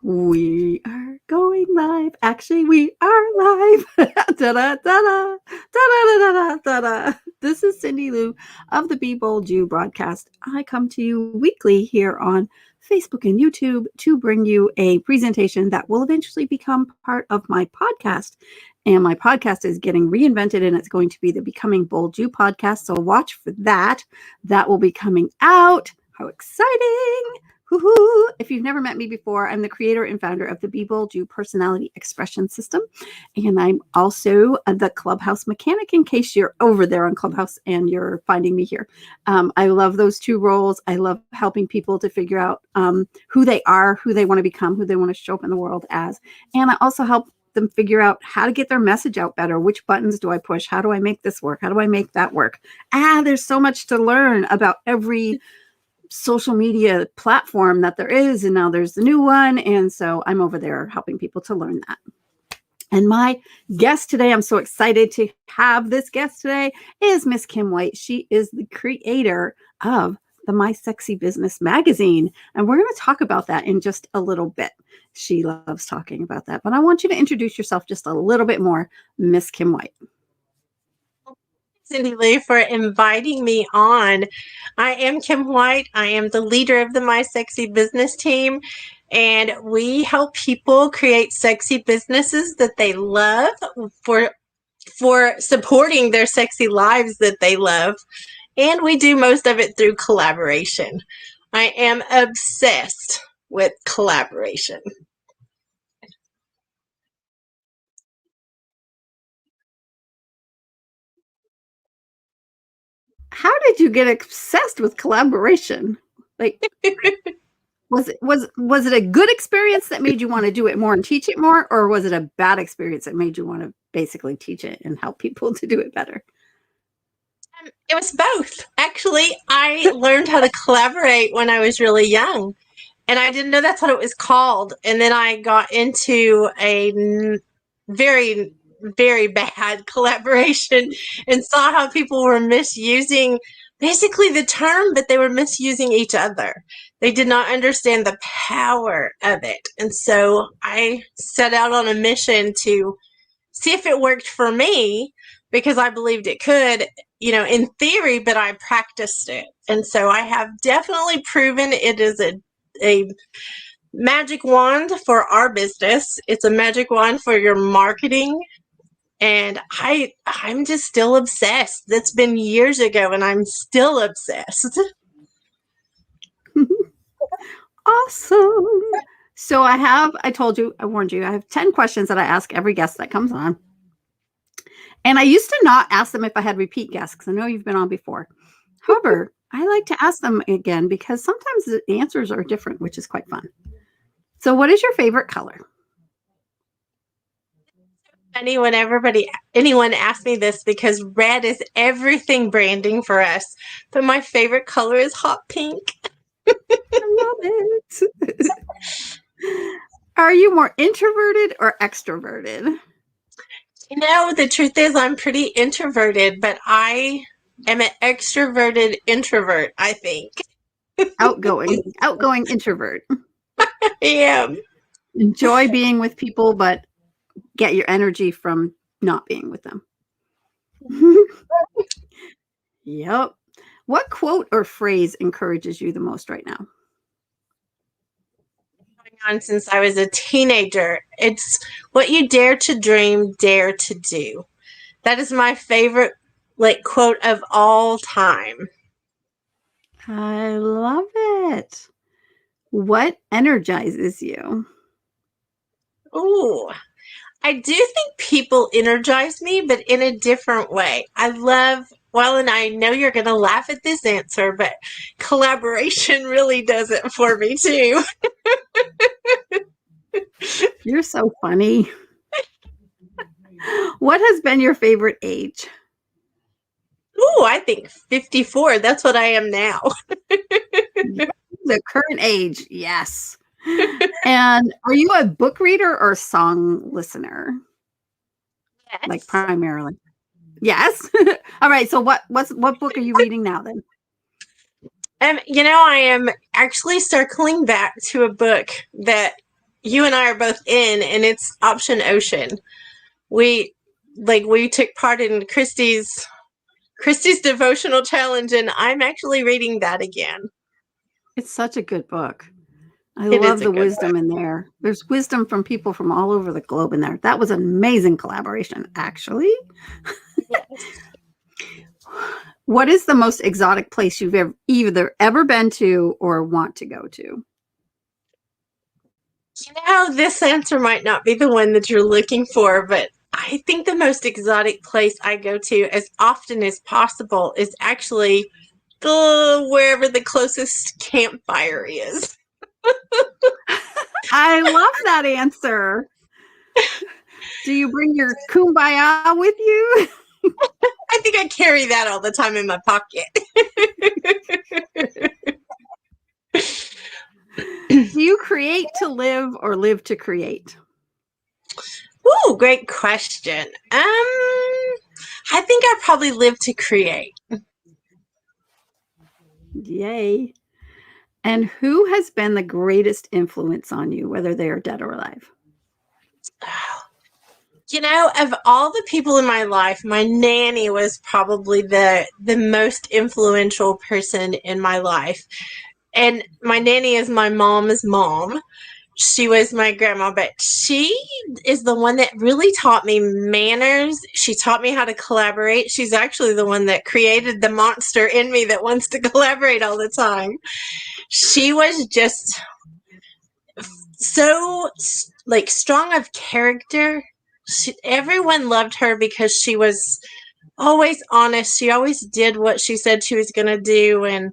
We are going live. Actually, we are live. Da-da, da-da, da-da, da-da, da-da. This is Cyndilu of the beBOLDyou broadcast. I come to you weekly here on Facebook and YouTube to bring you a presentation that will eventually become part of my podcast. And my podcast is getting reinvented, and it's going to be the Becoming Bold You podcast. So watch for that. That will be coming out. How exciting! Woohoo! If you've never met me before, I'm the creator and founder of the beBOLDyou personality expression system. And I'm also the Clubhouse mechanic in case you're over there on Clubhouse and you're finding me here. I love those two roles. I love helping people to figure out who they are, who they want to become, who they want to show up in the world as. And I also help them figure out how to get their message out better. Which buttons do I push? How do I make this work? How do I make that work? There's so much to learn about every social media platform that there is, and now there's the new one, and so I'm over there helping people to learn that. And my guest today, I'm so excited to have this guest today, is Miss Kim White. She is the creator of the My Sexy Business magazine, and we're going to talk about that in just a little bit. She loves talking about that, but I want you to introduce yourself just a little bit more, Miss Kim White. Cyndilu, for inviting me on. I am Kim White. I am the leader of the My Sexy Business team, and we help people create sexy businesses that they love for supporting their sexy lives that they love, and we do most of it through collaboration. I am obsessed with collaboration. How did you get obsessed with collaboration? Like, was it a good experience that made you want to do it more and teach it more, or was it a bad experience that made you want to basically teach it and help people to do it better? It was both. Actually, I learned how to collaborate when I was really young, and I didn't know that's what it was called. And then I got into a very, very bad collaboration and saw how people were misusing basically the term, but they were misusing each other. They did not understand the power of it. And so I set out on a mission to see if it worked for me, because I believed it could, in theory, but I practiced it. And so I have definitely proven it is a magic wand for our business. It's a magic wand for your marketing. And I'm just still obsessed. That's been years ago, and I'm still obsessed. Awesome. So I warned you, I have 10 questions that I ask every guest that comes on. And I used to not ask them if I had repeat guests, because I know you've been on before. However, I like to ask them again because sometimes the answers are different, which is quite fun. So what is your favorite color? Funny when anyone asks me this, because red is everything branding for us. But my favorite color is hot pink. I love it. Are you more introverted or extroverted? The truth is I'm pretty introverted, but I am an extroverted introvert, I think. Outgoing introvert. I am. Enjoy being with people, but get your energy from not being with them. Yep. What quote or phrase encourages you the most right now? On since I was a teenager. It's what you dare to dream, dare to do. That is my favorite quote of all time. I love it. What energizes you? Ooh, I do think people energize me, but in a different way. And I know you're going to laugh at this answer, but collaboration really does it for me too. You're so funny. What has been your favorite age? Ooh, I think 54. That's what I am now. The current age, yes. And are you a book reader or song listener? Yes. Like primarily. Yes. All right. So what book are you reading now then? I am actually circling back to a book that you and I are both in, and it's Option Ocean. We took part in Christy's devotional challenge, and I'm actually reading that again. It's such a good book. I It love is a the good wisdom in there. There's wisdom from people from all over the globe in there. That was an amazing collaboration, actually. book. Yes. What is the most exotic place you've either ever been to or want to go to? This answer might not be the one that you're looking for, but I think the most exotic place I go to as often as possible is actually wherever the closest campfire is. I love that answer. Do you bring your kumbaya with you? I think I carry that all the time in my pocket. Do you create to live or live to create? Ooh, great question. I think I probably live to create. Yay. And who has been the greatest influence on you, whether they are dead or alive? Of all the people in my life, my nanny was probably the most influential person in my life. And my nanny is my mom's mom. She was my grandma, but she is the one that really taught me manners. She taught me how to collaborate. She's actually the one that created the monster in me that wants to collaborate all the time. She was just so strong of character. Everyone loved her because she was always honest. She always did what she said she was going to do, and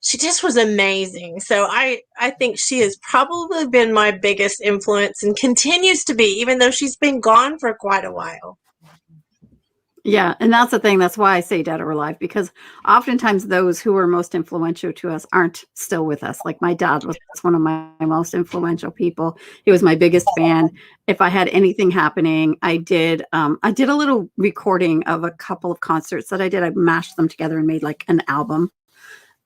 she just was amazing. So I think she has probably been my biggest influence and continues to be, even though she's been gone for quite a while. Yeah, and that's the thing. That's why I say dead or alive, because oftentimes those who were most influential to us aren't still with us. Like my dad was one of my most influential people. He was my biggest fan. If I had anything happening, I did a little recording of a couple of concerts that I did. I mashed them together and made like an album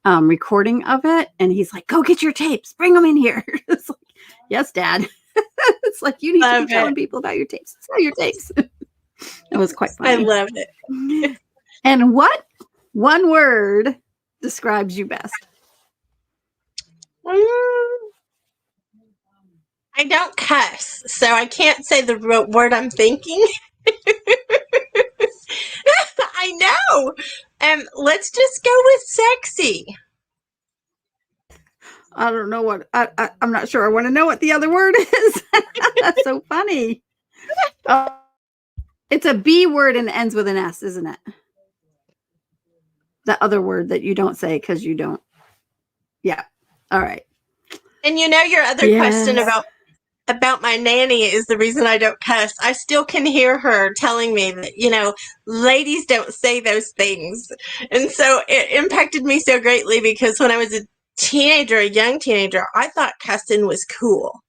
recording of it. And he's like, "Go get your tapes, bring them in here." It's like, "Yes, Dad." It's like, you need to be telling people about your tapes. Sell your tapes. It was quite funny. I loved it. And what one word describes you best? I don't cuss, so I can't say the word I'm thinking. I know. Let's just go with sexy. I don't know what I'm not sure. I want to know what the other word is. That's so funny. It's a B word and ends with an S, isn't it? The other word that you don't say because you don't. Yeah. All right. And your other question about my nanny is the reason I don't cuss. I still can hear her telling me that, ladies don't say those things. And so it impacted me so greatly because when I was a young teenager, I thought cussing was cool.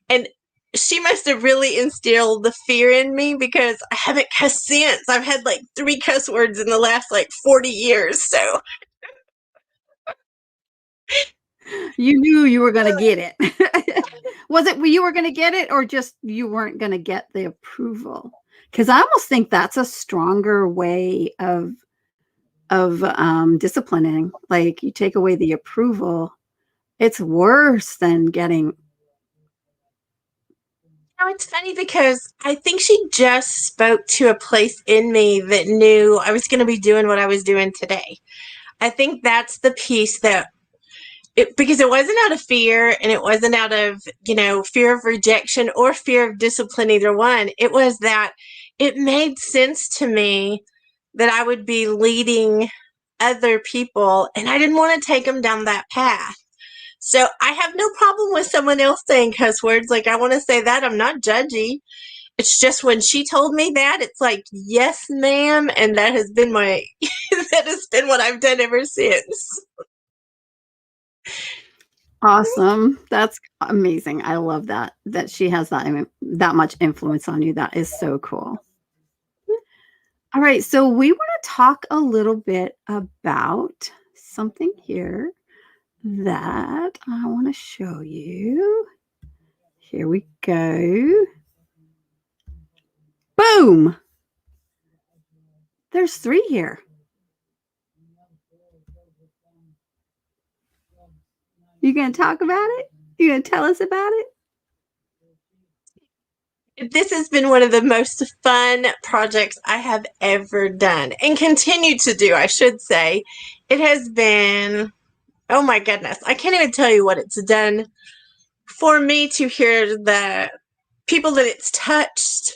And she must have really instilled the fear in me because I haven't cussed since. I've had like 3 cuss words in the last 40 years. So you knew you were going to get it. Was it you were going to get it or just you weren't going to get the approval? Because I almost think that's a stronger way of disciplining. Like you take away the approval, it's worse than getting. it's funny because I think she just spoke to a place in me that knew I was going to be doing what I was doing today. I think that's the piece that because it wasn't out of fear and it wasn't out of, fear of rejection or fear of discipline, either one. It was that it made sense to me that I would be leading other people and I didn't want to take them down that path. So I have no problem with someone else saying cuss words. Like, I want to say that. I'm not judgy. It's just when she told me that, it's like, yes, ma'am. And that has been that has been what I've done ever since. Awesome. That's amazing. I love that she has that much influence on you. That is so cool. All right. So we want to talk a little bit about something here that I want to show you Here we go. Boom! There's 3 here. You gonna talk about it? You gonna tell us about it? This has been one of the most fun projects I have ever done and continue to do, I should say. It has been, oh my goodness, I can't even tell you what it's done for me to hear the people that it's touched.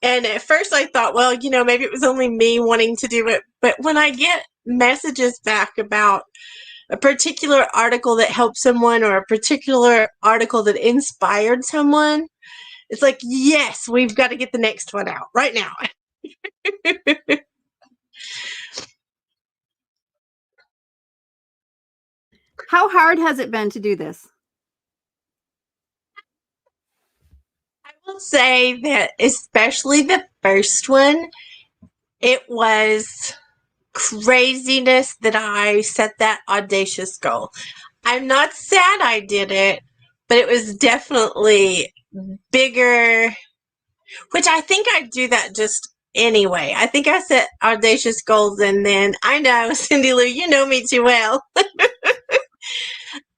And at first I thought, well, maybe it was only me wanting to do it. But when I get messages back about a particular article that helped someone or a particular article that inspired someone, it's like, yes, we've got to get the next one out right now. How hard has it been to do this? I will say that especially the first one, it was craziness that I set that audacious goal. I'm not sad I did it, but it was definitely bigger, which I think I do that just anyway. I think I set audacious goals, and then I know, Cyndilu, you know me too well.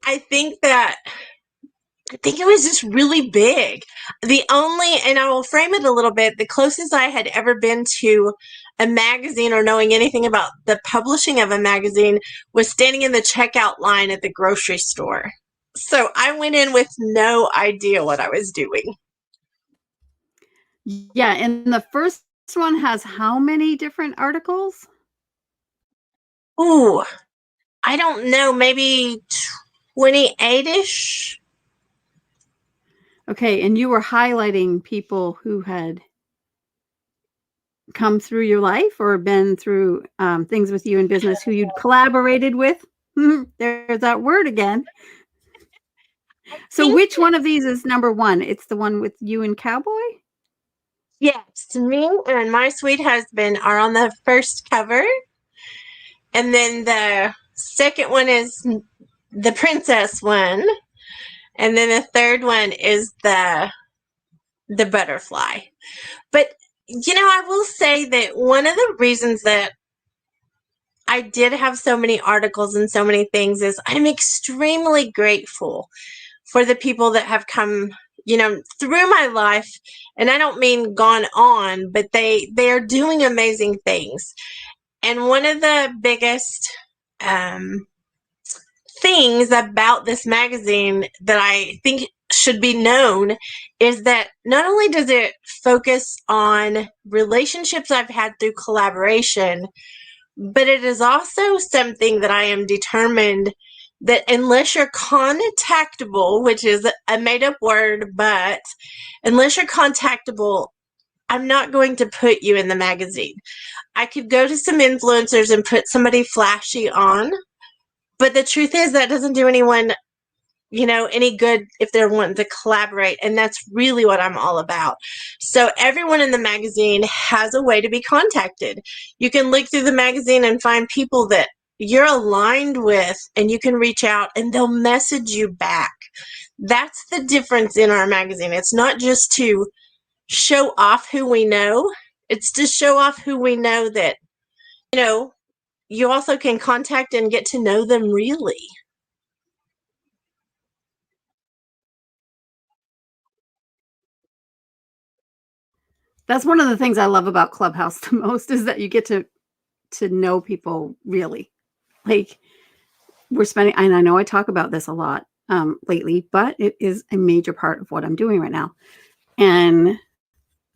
I think it was just really big. And I will frame it a little bit, the closest I had ever been to a magazine or knowing anything about the publishing of a magazine was standing in the checkout line at the grocery store. So I went in with no idea what I was doing. Yeah, and the first one has how many different articles? Ooh, I don't know, maybe 28-ish. Okay, and you were highlighting people who had come through your life or been through things with you in business who you'd collaborated with. There's that word again. So which one of these is number 1? It's the one with you and Cowboy? Yes, me and my sweet husband are on the first cover. And then the second one is the princess one. And then the third one is the butterfly. But, I will say that one of the reasons that I did have so many articles and so many things is I'm extremely grateful for the people that have come, through my life. And I don't mean gone on, but they are doing amazing things. And one of the biggest things about this magazine that I think should be known is that not only does it focus on relationships I've had through collaboration, but it is also something that I am determined that unless you're contactable, which is a made-up word, but unless you're contactable, I'm not going to put you in the magazine. I could go to some influencers and put somebody flashy on, but the truth is that doesn't do anyone, any good if they're wanting to collaborate. And that's really what I'm all about. So everyone in the magazine has a way to be contacted. You can look through the magazine and find people that you're aligned with, and you can reach out and they'll message you back. That's the difference in our magazine. It's not just to show off who we know. It's to show off who we know that, you also can contact and get to know them really. That's one of the things I love about Clubhouse the most is that you get to know people really. Like we're spending, and I know I talk about this a lot lately, but it is a major part of what I'm doing right now. And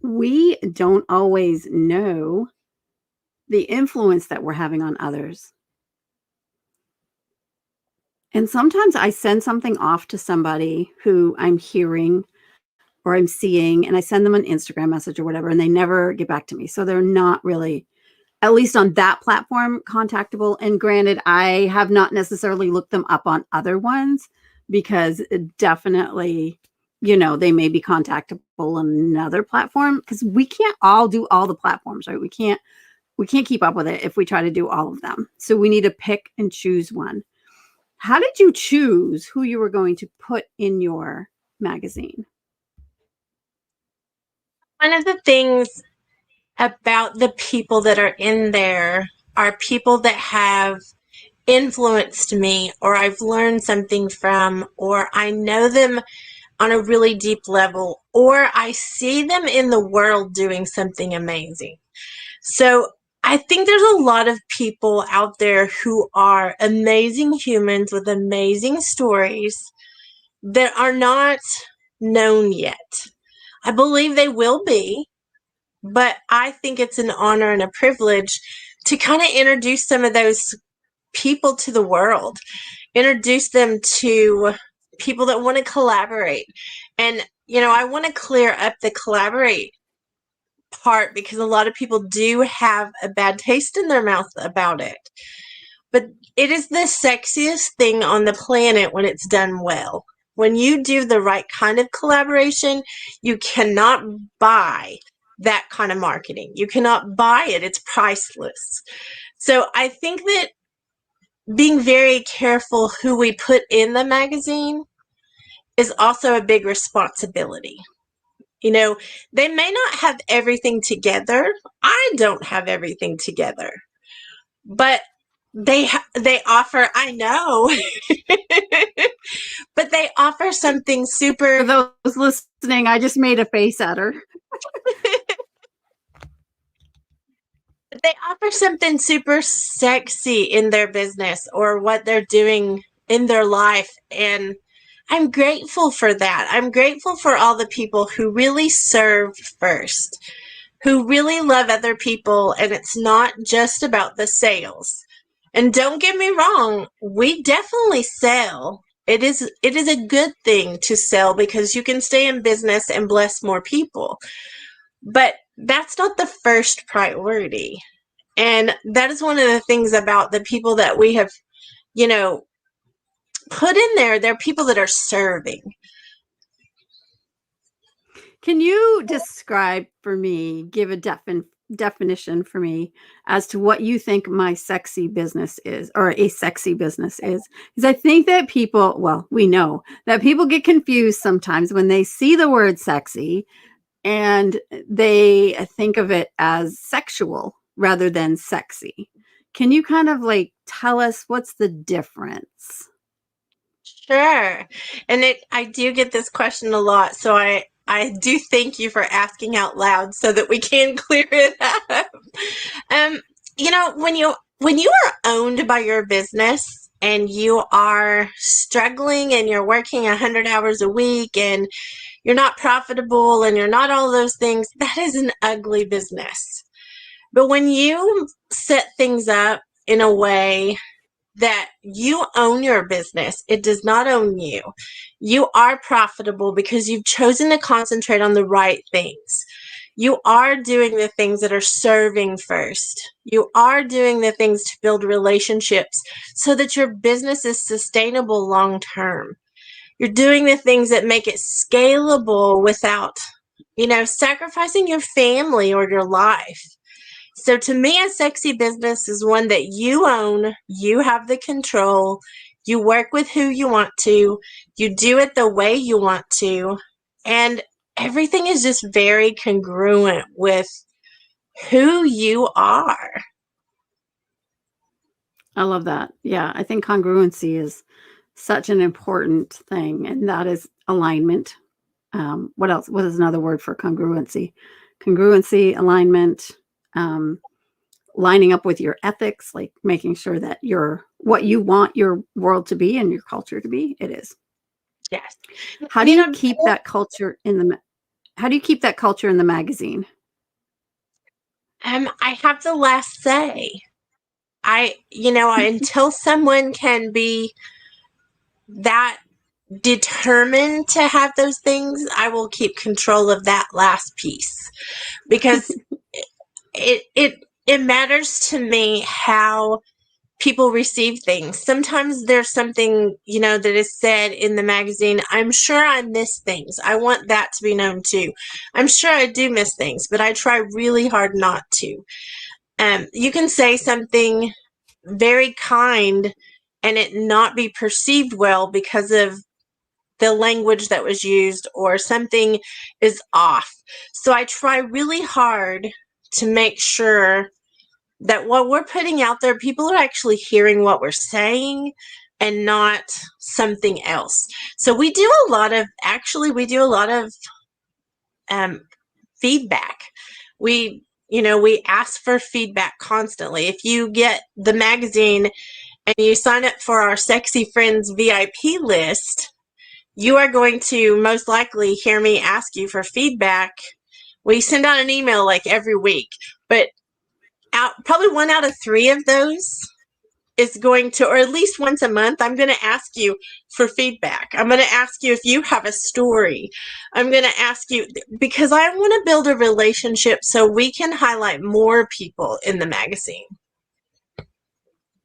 we don't always know the influence that we're having on others. And sometimes I send something off to somebody who I'm hearing or I'm seeing, and I send them an Instagram message or whatever, and they never get back to me. So they're not really, at least on that platform, contactable. And granted, I have not necessarily looked them up on other ones because definitely, they may be contactable on another platform because we can't all do all the platforms, right? We can't keep up with it if we try to do all of them. So we need to pick and choose one. How did you choose who you were going to put in your magazine? One of the things about the people that are in there are people that have influenced me, or I've learned something from, or I know them on a really deep level, or I see them in the world doing something amazing. So I think there's a lot of people out there who are amazing humans with amazing stories that are not known yet. I believe they will be, but I think it's an honor and a privilege to kind of introduce some of those people to the world, introduce them to people that want to collaborate. And, I want to clear up the collaborate part because a lot of people do have a bad taste in their mouth about it. But it is the sexiest thing on the planet when it's done well. When you do the right kind of collaboration, you cannot buy that kind of marketing. You cannot buy it. It's priceless. So I think that being very careful who we put in the magazine is also a big responsibility. They may not have everything together. I don't have everything together. But they offer, I know. But they offer something super. For those listening, I just made a face at her. They offer something super sexy in their business or what they're doing in their life. And I'm grateful for that. I'm grateful for all the people who really serve first, who really love other people, and it's not just about the sales. And don't get me wrong, we definitely sell. It is a good thing to sell because you can stay in business and bless more people. But that's not the first priority. And that is one of the things about the people that we have, put in there. They're people that are serving. Can you describe for me, give a definition for me as to what you think my sexy business is, or a sexy business is? Because I think that we know that people get confused sometimes when they see the word sexy and they think of it as sexual rather than sexy. Can you kind of tell us what's the difference? Sure. And I do get this question a lot, so I do thank you for asking out loud so that we can clear it up. Um, when you are owned by your business and you are struggling and you're working 100 hours a week and you're not profitable and you're not all those things, that is an ugly business. But when you set things up in a way that you own your business, it does not own you. You are profitable because you've chosen to concentrate on the right things. You are doing the things that are serving first. You are doing the things to build relationships so that your business is sustainable long term. You're doing the things that make it scalable without, sacrificing your family or your life. So to me, a sexy business is one that you own, you have the control, you work with who you want to, you do it the way you want to, and everything is just very congruent with who you are. I love that. Yeah, I think congruency is such an important thing, and that is alignment. What else? What is another word for congruency? Congruency, alignment, lining up with your ethics, like making sure that you're what you want your world to be and your culture to be. It is. Yes. How do you keep that culture in the? How do you keep that culture in the magazine? I have the last say. Until someone can be that determined to have those things, I will keep control of that last piece because it matters to me how people receive things. Sometimes there's something, that is said in the magazine. I'm sure I miss things. I want that to be known too. I'm sure I do miss things, but I try really hard not to. You can say something very kind and it not be perceived well because of the language that was used or something is off. So I try really hard to make sure that what we're putting out there, people are actually hearing what we're saying and not something else. So we do a lot of feedback. We ask for feedback constantly. If you get the magazine and you sign up for our Sexy Friends VIP list, you are going to most likely hear me ask you for feedback. We send out an email like every week, but probably 1 out of 3 of those is going to, or at least once a month, I'm going to ask you for feedback. I'm going to ask you if you have a story. I'm going to ask you, because I want to build a relationship so we can highlight more people in the magazine.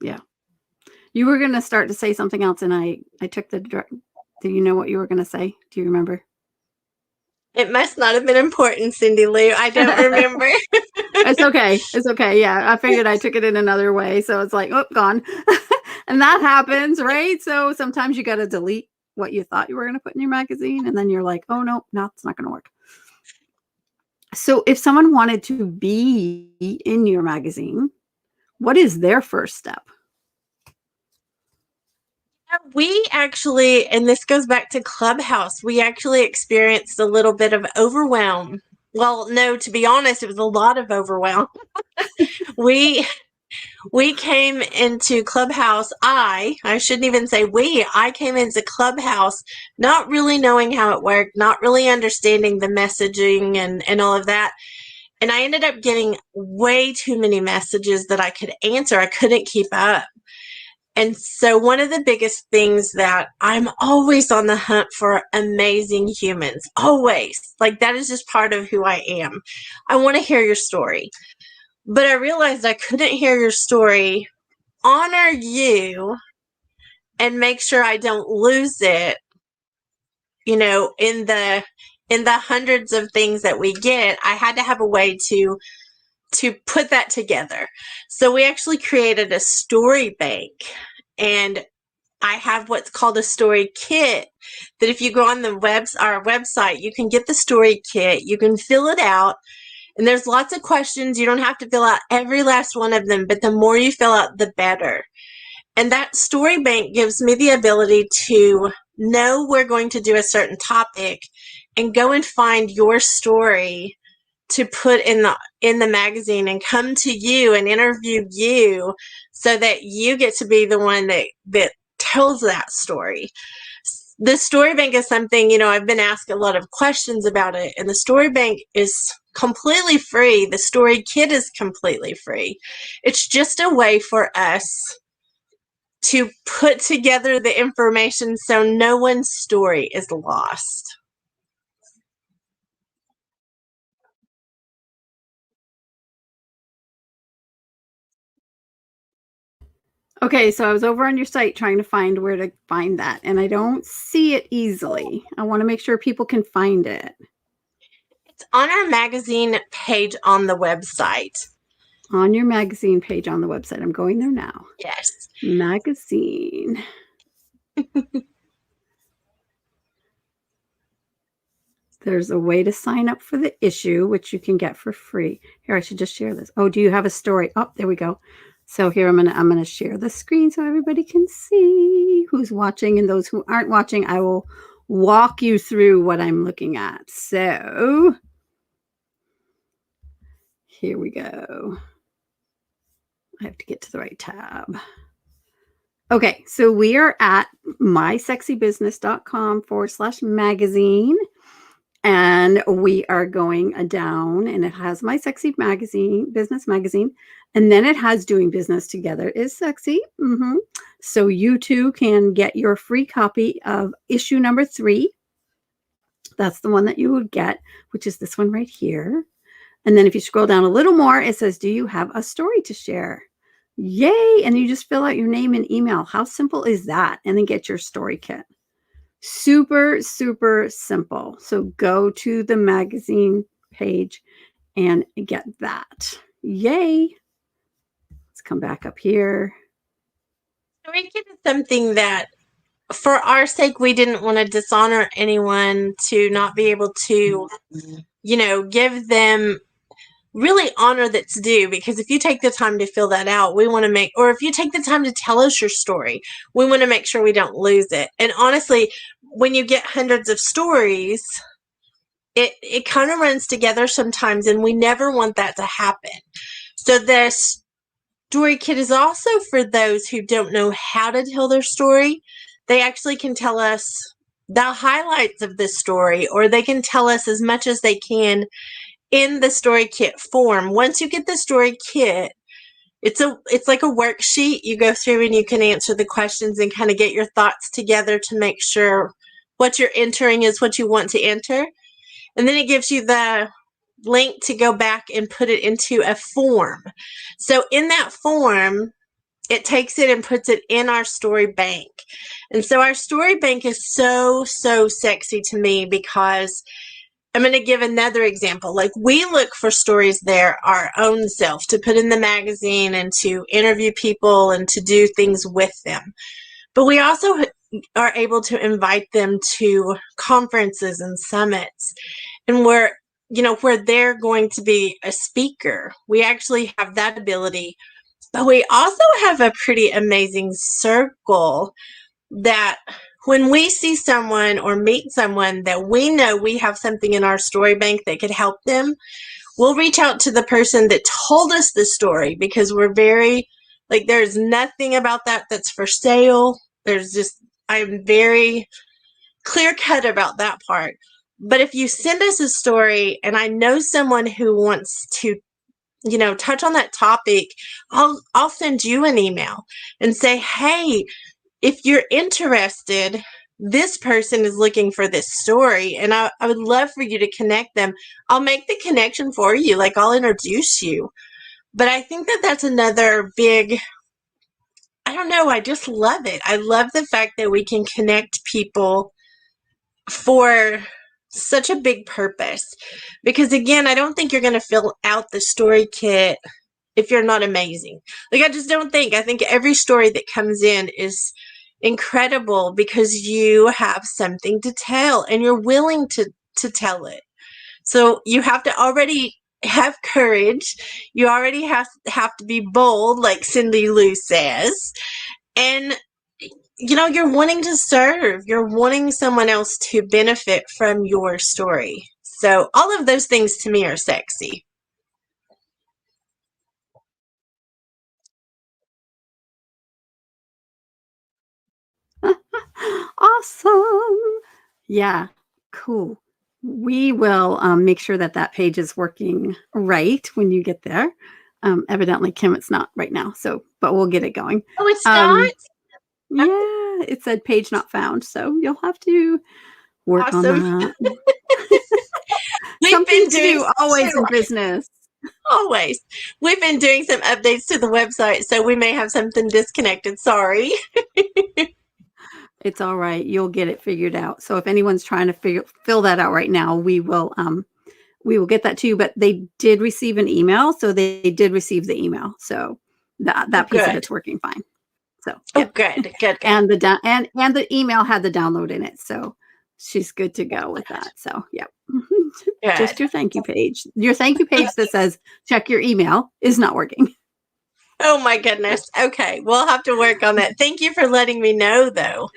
Yeah. You were going to start to say something else, and I took the do you know what you were going to say? Do you remember? It must not have been important, Cyndilu. I don't remember. It's okay. It's okay. Yeah, I figured I took it in another way, so it's like, oh, gone. And that happens, right? So sometimes you got to delete what you thought you were going to put in your magazine, and then you're like, oh, no, it's not going to work. So if someone wanted to be in your magazine, what is their first step? We actually, and this goes back to Clubhouse, we actually experienced a little bit of overwhelm. Well, no, to be honest, it was a lot of overwhelm. we came into Clubhouse. I shouldn't even say we. I came into Clubhouse not really knowing how it worked, not really understanding the messaging and all of that. And I ended up getting way too many messages that I could answer. I couldn't keep up. And so one of the biggest things that I'm always on the hunt for amazing humans, always. Like that is just part of who I am. I want to hear your story. But I realized I couldn't hear your story, honor you, and make sure I don't lose it, in the hundreds of things that we get. I had to have a way to put that together. So we actually created a story bank, and I have what's called a story kit that if you go on our website, you can get the story kit, you can fill it out, and there's lots of questions. You don't have to fill out every last one of them, but the more you fill out, the better. And that story bank gives me the ability to know we're going to do a certain topic and go and find your story to put in the magazine and come to you and interview you so that you get to be the one that tells that story. The story bank is something, I've been asked a lot of questions about it, and the story bank is completely free. The story kit is completely free. It's just a way for us to put together the information so no one's story is lost. Okay, so I was over on your site trying to find where to find that, and I don't see it easily. I want to make sure people can find it. It's on our magazine page on the website. On your magazine page on the website. I'm going there now. Yes. Magazine. There's a way to sign up for the issue, which you can get for free. Here, I should just share this. Oh, do you have a story? Oh, there we go. So here I'm gonna share the screen so everybody can see who's watching, and those who aren't watching, I will walk you through what I'm looking at. So here we go. I have to get to the right tab. Okay, so we are at mysexybusiness.com/magazine. And we are going down, and it has My Sexy Magazine, Business Magazine, and then it has Doing Business Together is Sexy. So you too can get your free copy of issue number 3. That's the one that you would get, which is this one right here. And then if you scroll down a little more, it says, do you have a story to share? Yay! And you just fill out your name and email. How simple is that? And then get your story kit. Super, super simple. So go to the magazine page and get that. Yay. Let's come back up here. Story kit is something that for our sake, we didn't want to dishonor anyone, to not be able to, give them really honor that's due. Because if you take the time to fill that out, we want to or if you take the time to tell us your story, we want to make sure we don't lose it. And honestly, when you get hundreds of stories, it kind of runs together sometimes, and we never want that to happen. So this story kit is also for those who don't know how to tell their story. They actually can tell us the highlights of the story, or they can tell us as much as they can in the story kit form. Once you get the story kit, it's like a worksheet. You go through and you can answer the questions and kind of get your thoughts together to make sure what you're entering is what you want to enter. And then it gives you the link to go back and put it into a form. So in that form, it takes it and puts it in our story bank. And so our story bank is so, so sexy to me, because I'm going to give another example. Like, we look for stories there, our own self, to put in the magazine and to interview people and to do things with them. But we also are able to invite them to conferences and summits, and where they're going to be a speaker. We actually have that ability. But we also have a pretty amazing circle that when we see someone or meet someone that we know we have something in our story bank that could help them, we'll reach out to the person that told us the story, because we're very, there's nothing about that that's for sale. I'm very clear cut about that part. But if you send us a story and I know someone who wants to, touch on that topic, I'll send you an email and say, hey, if you're interested, this person is looking for this story, and I would love for you to connect them. I'll make the connection for you. I'll introduce you. But I think that that's another big, I don't know, I just love it. I love the fact that we can connect people for such a big purpose. Because again, I don't think you're going to fill out the story kit if you're not amazing. I just don't think. I think every story that comes in is incredible because you have something to tell and you're willing to tell it. So you have to already have courage. You already have to be bold, like Cyndilu says. And you're wanting to serve. You're wanting someone else to benefit from your story. So all of those things to me are sexy. Awesome. Yeah, cool. We will make sure that page is working right when you get there. Evidently, Kim, it's not right now. But we'll get it going. Oh, it's not? Yeah, it said page not found. So you'll have to work on Awesome. that. We've Something been to doing do always in business. Always. We've been doing some updates to the website, so we may have something disconnected. Sorry. It's all right. You'll get it figured out. So if anyone's trying to fill that out right now, we will get that to you. But they did receive an email, so they did receive the email. So that piece of it's working fine. So yeah. Oh, good. And the email had the download in it, so she's good to go with that. So yeah, just your thank you page. Your thank you page that says check your email is not working. Oh my goodness. Okay, we'll have to work on that. Thank you for letting me know, though.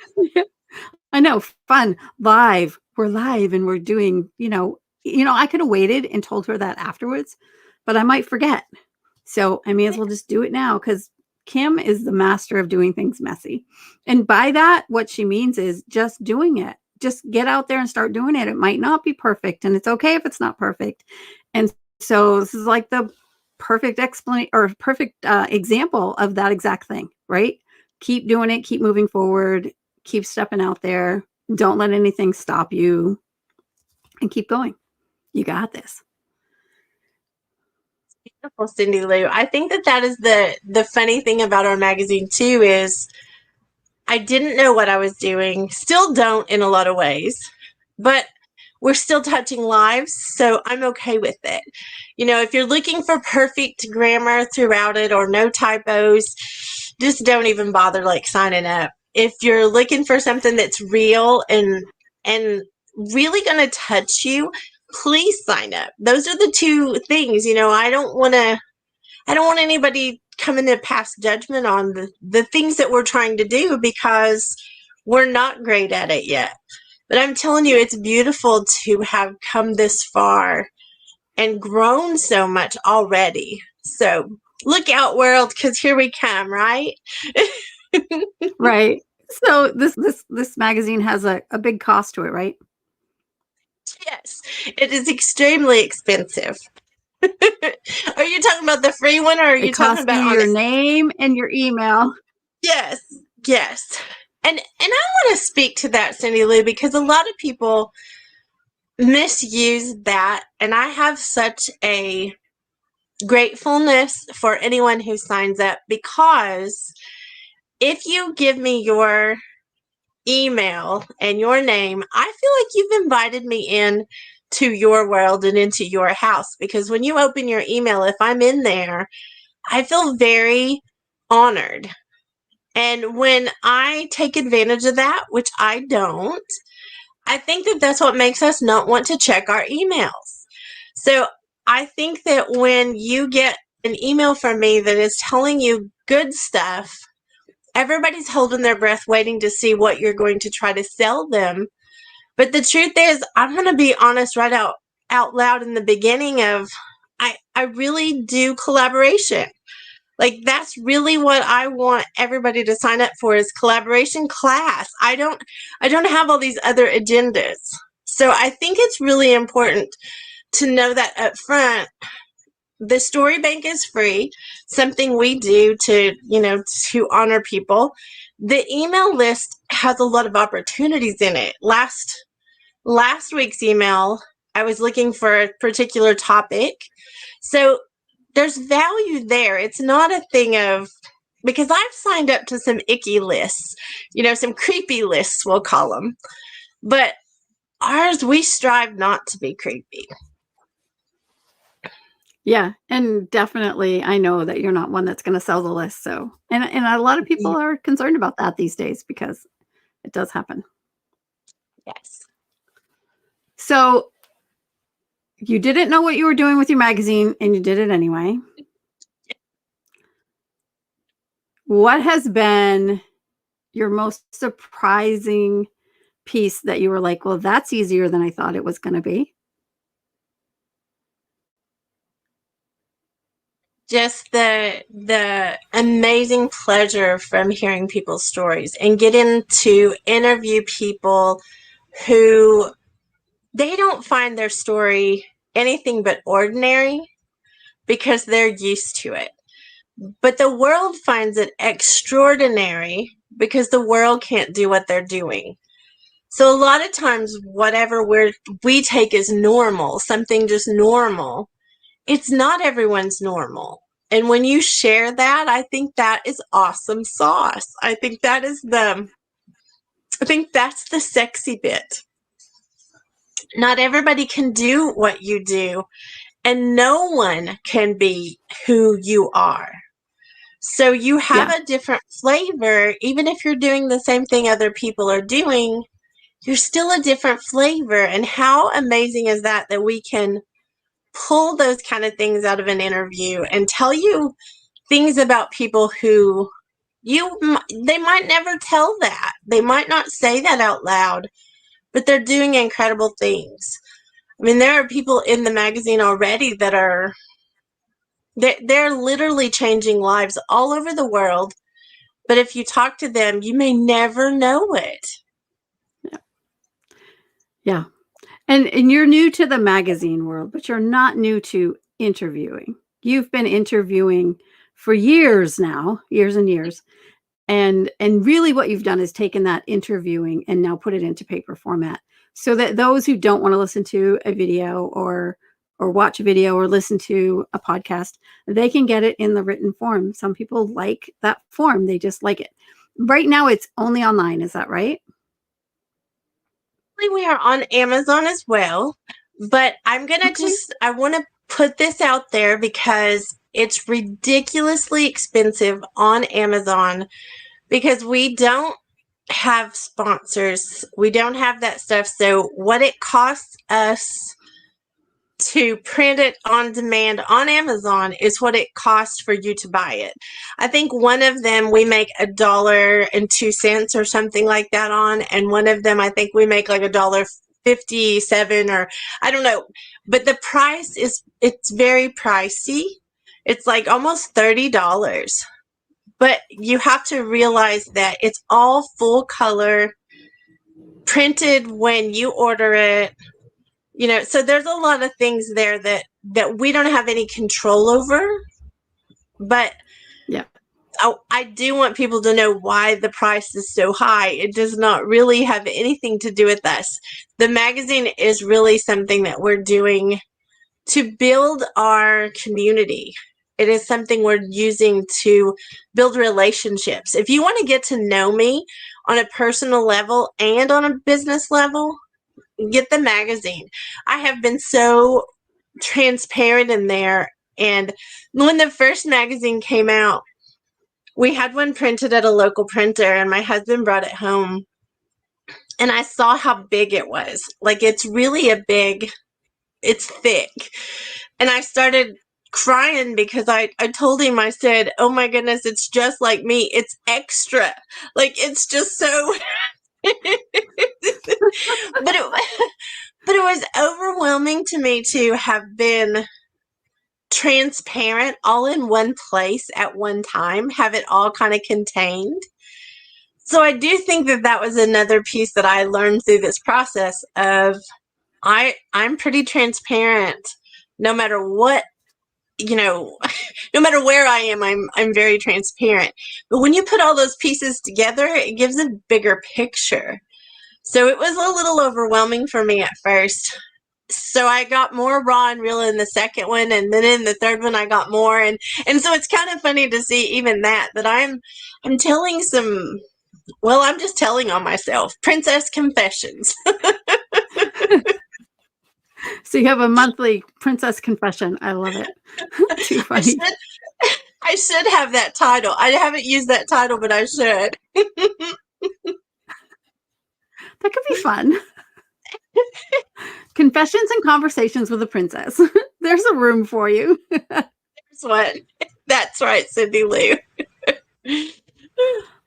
I know, fun, live. We're live, and we're doing. I could have waited and told her that afterwards, but I might forget. So I may as well just do it now, because Kim is the master of doing things messy. And by that, what she means is just doing it. Just get out there and start doing it. It might not be perfect, and it's okay if it's not perfect. And so this is like the perfect explanation or perfect example of that exact thing, right? Keep doing it, keep moving forward, keep stepping out there. Don't let anything stop you, and keep going. You got this. Beautiful, Cyndilu. I think that is the funny thing about our magazine too, is I didn't know what I was doing. Still don't in a lot of ways, but we're still touching lives, so I'm okay with it. If you're looking for perfect grammar throughout it or no typos, just don't even bother signing up. if you're looking for something that's real and really going to touch you, please sign up. Those are the two things. I don't want anybody coming to pass judgment on the things that we're trying to do, because we're not great at it yet. But I'm telling you, it's beautiful to have come this far and grown so much already. So look out, world, because here we come, right? Right. So this magazine has a big cost to it, right? Yes, it is extremely expensive. Are you talking about the free one, or are you It talking costs you about your honest? name and your email. Yes, yes. And I want to speak to that, Cyndilu, because a lot of people misuse that, and I have such a gratefulness for anyone who signs up, because if you give me your email and your name, I feel like you've invited me in to your world and into your house, because when you open your email, if I'm in there, I feel very honored. And when I take advantage of that, which I don't, I think that that's what makes us not want to check our emails. So I think that when you get an email from me that is telling you good stuff, everybody's holding their breath waiting to see what you're going to try to sell them. But the truth is, I'm going to be honest right out loud in the beginning of, I really do collaboration. Like, that's really what I want everybody to sign up for, is collaboration class. I don't have all these other agendas. So I think it's really important to know that up front. The story bank is free, something we do to honor people. The email list has a lot of opportunities in it. Last week's email, I was looking for a particular topic. So there's value there. It's not a thing of, because I've signed up to some icky lists, some creepy lists, we'll call them. But ours, we strive not to be creepy. Yeah, and definitely I know that you're not one that's going to sell the list. So, and a lot of people are concerned about that these days, because it does happen. Yes. So, you didn't know what you were doing with your magazine, and you did it anyway. What has been your most surprising piece that you were like, well, that's easier than I thought it was going to be? Just the amazing pleasure from hearing people's stories and getting to interview people who, they don't find their story anything but ordinary because they're used to it. But the world finds it extraordinary because the world can't do what they're doing. So a lot of times, whatever we take as normal, something just normal, it's not everyone's normal. And when you share that, I think that is awesome sauce. I think that's the sexy bit. Not everybody can do what you do, and no one can be who you are. So you have a different flavor. Even if you're doing the same thing other people are doing, you're still a different flavor. And how amazing is that we can pull those kind of things out of an interview and tell you things about people who they might never tell that. They might not say that out loud, but they're doing incredible things. I mean, there are people in the magazine already that they're literally changing lives all over the world. But if you talk to them, you may never know it. Yeah. And you're new to the magazine world, but you're not new to interviewing. You've been interviewing for years now, years and years. And really what you've done is taken that interviewing and now put it into paper format, so that those who don't want to listen to a video or watch a video or listen to a podcast, they can get it in the written form. Some people like that form. They just like it. Right now it's only online. Is that right? We are on Amazon as well, but I'm going to I want to put this out there because it's ridiculously expensive on Amazon, because we don't have sponsors. We don't have that stuff. So what it costs us to print it on demand on Amazon is what it costs for you to buy it. I think one of them we make $1.02 or something like that on, and one of them I think we make like $1.57 or I don't know. But the price it's very pricey. It's like almost $30. But you have to realize that it's all full color, printed when you order it. So there's a lot of things there that we don't have any control over. But yeah, I do want people to know why the price is so high. It does not really have anything to do with us. The magazine is really something that we're doing to build our community. It is something we're using to build relationships. If you want to get to know me on a personal level and on a business level, get the magazine. I have been so transparent in there. And when the first magazine came out, we had one printed at a local printer, and my husband brought it home. And I saw how big it was. Like, it's really it's thick. And I started crying because I told him, I said, oh my goodness, it's just like me. It's extra. Like, it's just so. but it was overwhelming to me to have been transparent all in one place at one time, have it all kind of contained. So I do think that was another piece that I learned through this process of I'm pretty transparent no matter what, no matter where I am, I'm very transparent. But when you put all those pieces together, it gives a bigger picture. So it was a little overwhelming for me at first. So I got more raw and real in the second one, and then in the third one I got more, and so it's kind of funny to see even that I'm telling I'm just telling on myself. Princess confessions. So you have a monthly princess confession. I love it. Too funny. I should have that title. I haven't used that title, but I should. That could be fun. Confessions and conversations with a princess. There's a room for you. There's one. That's right, Cyndilu.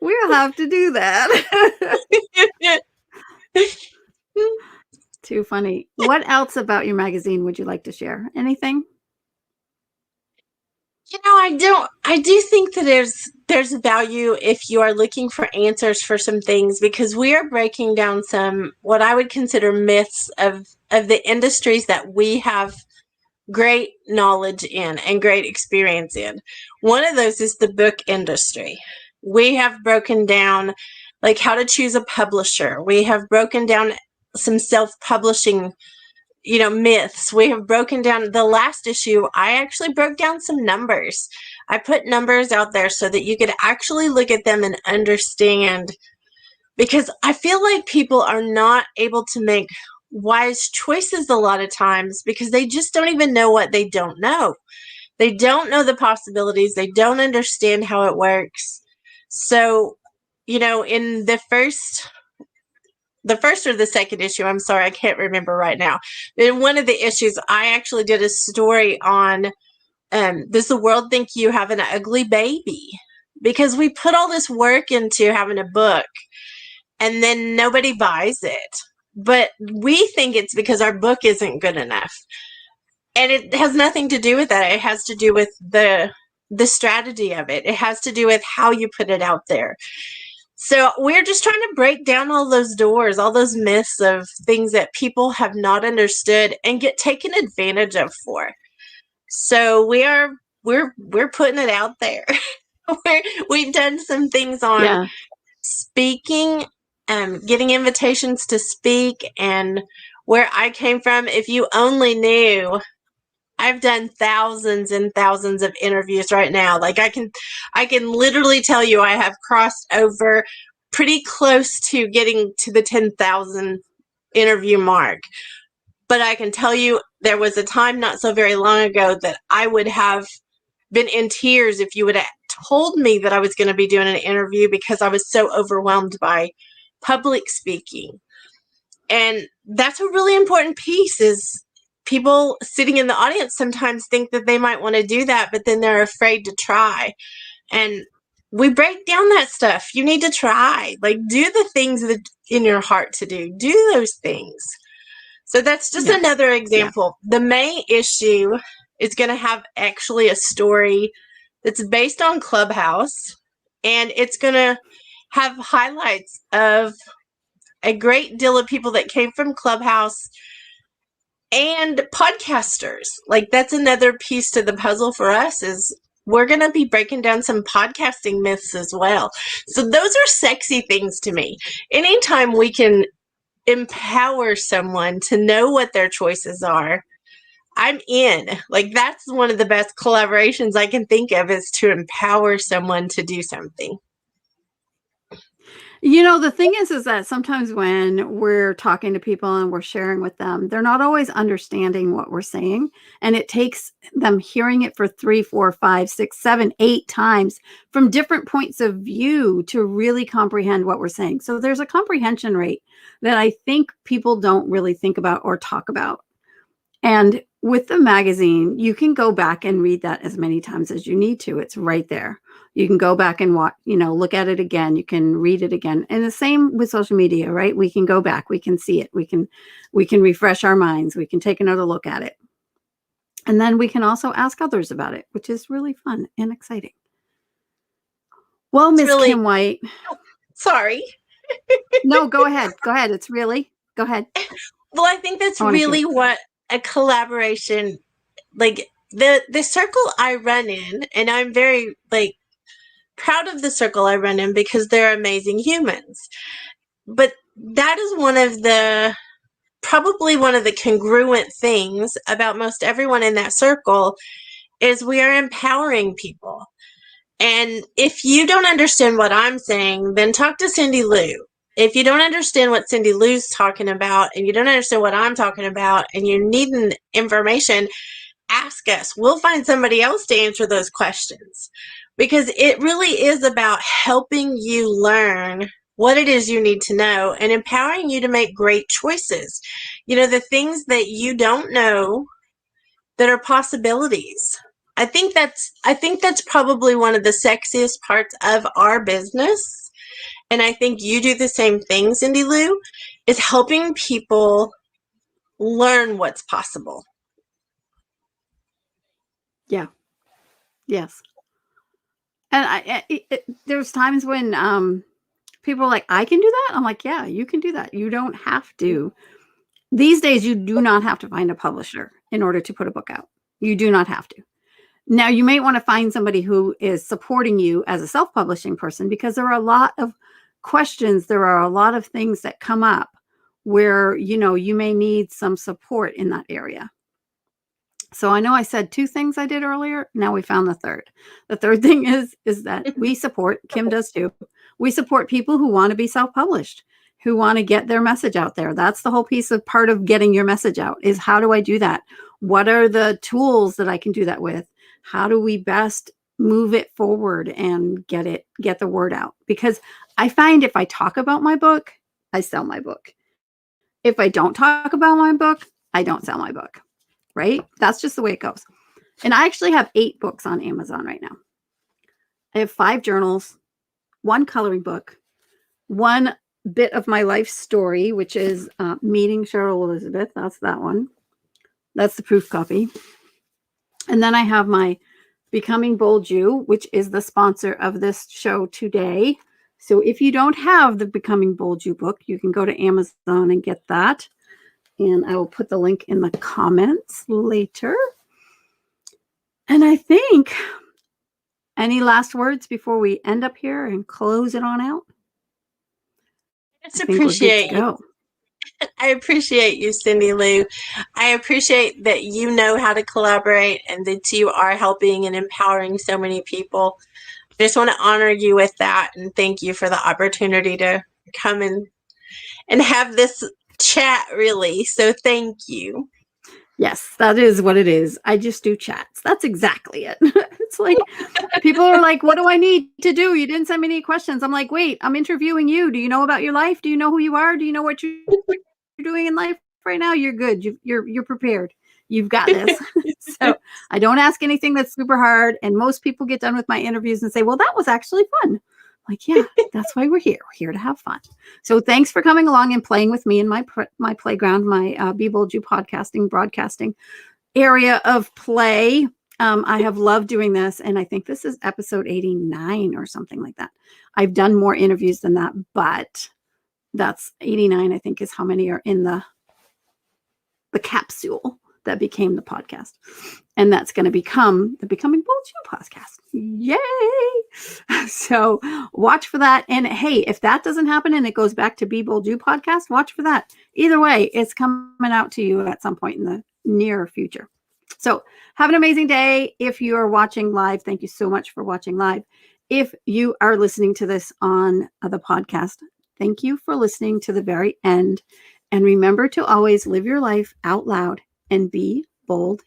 We'll have to do that. Too funny. What else about your magazine would you like to share? Anything? I do think that there's value if you are looking for answers for some things, because we are breaking down some what I would consider myths of the industries that we have great knowledge in and great experience in. One of those is the book industry. We have broken down like how to choose a publisher. We have broken down some self-publishing myths. We have broken down the last issue. I actually broke down some numbers. I put numbers out there so that you could actually look at them and understand, because I feel like people are not able to make wise choices a lot of times because they just don't even know what they don't know. They don't know the possibilities. They don't understand how it works. So, in the first or the second issue, I'm sorry, I can't remember right now. In one of the issues, I actually did a story on, does the world think you have an ugly baby? Because we put all this work into having a book and then nobody buys it. But we think it's because our book isn't good enough. And it has nothing to do with that. It has to do with the strategy of it. It has to do with how you put it out there. So we're just trying to break down all those doors, all those myths of things that people have not understood and get taken advantage of for. So we're putting it out there. We've done some things on speaking, getting invitations to speak, and where I came from. If you only knew, I've done thousands and thousands of interviews right now. Like I can literally tell you I have crossed over pretty close to getting to the 10,000 interview mark. But I can tell you there was a time not so very long ago that I would have been in tears if you would have told me that I was going to be doing an interview, because I was so overwhelmed by public speaking. And that's a really important piece. Is people sitting in the audience sometimes think that they might want to do that, but then they're afraid to try. And we break down that stuff. You need to try. Like, do the things that in your heart to do. Do those things. So that's just another example. The main issue is going to have actually a story that's based on Clubhouse, and it's going to have highlights of a great deal of people that came from Clubhouse and podcasters. Like, that's another piece to the puzzle for us, is we're going to be breaking down some podcasting myths as well. So those are sexy things to me. Anytime we can empower someone to know what their choices are, I'm in. Like, that's one of the best collaborations I can think of, is to empower someone to do something. You know, the thing is that sometimes when we're talking to people and we're sharing with them, they're not always understanding what we're saying. And it takes them hearing it for 3, 4, 5, 6, 7, 8 times from different points of view to really comprehend what we're saying. So there's a comprehension rate that I think people don't really think about or talk about. And with the magazine, you can go back and read that as many times as you need to. It's right there. You can go back and watch, look at it again. You can read it again. And the same with social media, right? We can go back, we can see it. We can refresh our minds. We can take another look at it. And then we can also ask others about it, which is really fun and exciting. Well, Miss Kim White. Oh, sorry. No, go ahead. Go ahead. Go ahead. Well, I think that's really what a collaboration, like the circle I run in, and I'm very proud of the circle I run in because they're amazing humans. But that is probably one of the congruent things about most everyone in that circle, is we are empowering people. And if you don't understand what I'm saying, then talk to Cyndilu. If you don't understand what Cyndilu's talking about, and you don't understand what I'm talking about, and you need information, ask us. We'll find somebody else to answer those questions. Because it really is about helping you learn what it is you need to know and empowering you to make great choices. The things that you don't know that are possibilities. I think that's probably one of the sexiest parts of our business. And I think you do the same thing, Cyndilu, is helping people learn what's possible. Yeah. Yes. And there's times when people are like, I can do that. I'm like, yeah, you can do that. You don't have to. These days, you do not have to find a publisher in order to put a book out. You do not have to. Now, you may want to find somebody who is supporting you as a self-publishing person, because there are a lot of questions. There are a lot of things that come up where, you may need some support in that area. So I know I said 2 things I did earlier. Now we found the third. The third thing is that we support, Kim does too. We support people who want to be self-published, who want to get their message out there. That's the whole piece of part of getting your message out, is how do I do that? What are the tools that I can do that with? How do we best move it forward and get the word out? Because I find if I talk about my book, I sell my book. If I don't talk about my book, I don't sell my book. Right? That's just the way it goes. And I actually have 8 books on Amazon right now. I have 5 journals, 1 coloring book, 1 bit of my life story, which is Meeting Cheryl Elizabeth. That's that one. That's the proof copy. And then I have my Becoming Bold You, which is the sponsor of this show today. So if you don't have the Becoming Bold You book, you can go to Amazon and get that. And I will put the link in the comments later. And I think, any last words before we end up here and close it on out? I just appreciate you. I appreciate you, Cyndilu. I appreciate that you know how to collaborate and that you are helping and empowering so many people. I just want to honor you with that and thank you for the opportunity to come and have this chat, really. So thank you. Yes, that is what it is. I just do chats. That's exactly it. It's like people are like, what do I need to do? You didn't send me any questions. I'm like, wait, I'm interviewing you. Do you know about your life? Do you know who you are? Do you know what you're doing in life right now? You're good. You're prepared. You've got this. So I don't ask anything that's super hard. And most people get done with my interviews and say, well, that was actually fun. Like, yeah, that's why we're here. We're here to have fun. So thanks for coming along and playing with me in my playground, my beBOLDyou podcasting, broadcasting area of play. I have loved doing this, and I think this is episode 89 or something like that. I've done more interviews than that, but that's 89, I think, is how many are in the capsule that became the podcast. And that's going to become the Becoming Bold You podcast. Yay! So watch for that. And hey, if that doesn't happen and it goes back to beBOLDyou podcast, watch for that. Either way, it's coming out to you at some point in the near future. So have an amazing day. If you are watching live, thank you so much for watching live. If you are listening to this on the podcast, thank you for listening to the very end. And remember to always live your life out loud and be bold